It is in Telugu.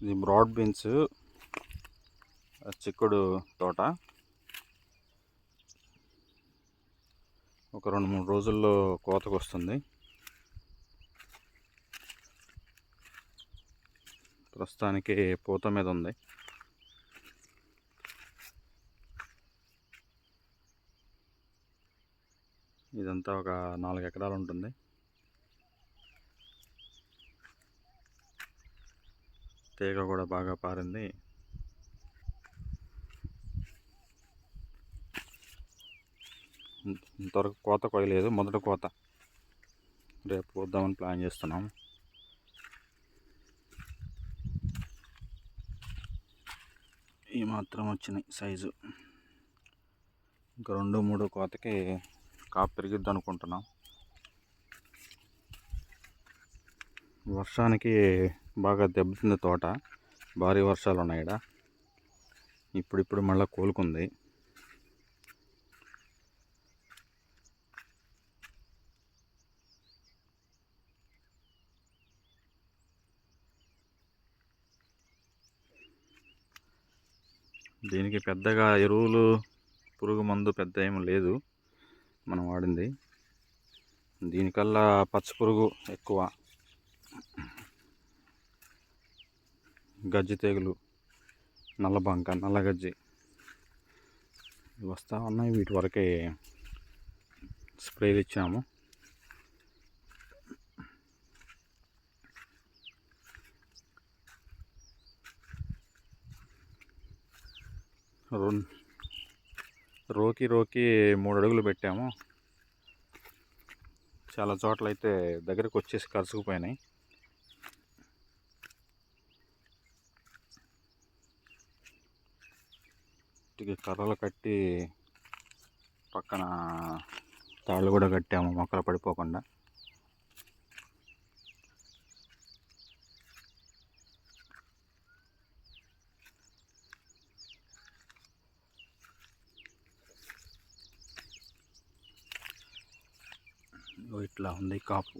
ఇది బ్రాడ్ బీన్స్ చిక్కుడు తోట. ఒక 2-3 రోజుల్లో కోతకు వస్తుంది. ప్రస్తుతానికి పూత మీద ఉంది. ఇదంతా ఒక 4 ఎకరాలు ఉంటుంది. తీగ కూడా బాగా పారింది. ఇంతవరకు కోత కొయ్యలేదు, మొదటి కోత. రేపు కోద్దామని ప్లాన్ చేస్తున్నాం. ఈ మాత్రం వచ్చినాయి సైజు. ఇంకా 2-3 కోతకి కాపు పెరిగిద్ది అనుకుంటున్నాం. వర్షానికి బాగా దెబ్బతింది తోట. భారీ వర్షాలు ఉన్నాయి ఇక్కడ. ఇప్పుడు మళ్ళీ కోలుకుంది. దీనికి పెద్దగా ఎరువులు, పురుగు మందు పెద్ద ఏం లేదు మనం వాడింది. దీనికల్లా పచ్చ పురుగు ఎక్కువ, గజ్జి తెగులు, నల్లబంక, నల్లగజ్జి వస్తూ ఉన్నాయి. వీటి వరకే స్ప్రేలు ఇచ్చాము. రోకి 3 అడుగులు పెట్టాము. చాలా చోట్ల అయితే దగ్గరకు వచ్చేసి కరుచుకుపోయినాయి. వీటికి కర్రలు కట్టి పక్కన తాళ్ళు కూడా కట్టాము మొక్కలు పడిపోకుండా. ఇట్లా ఉంది కాపు.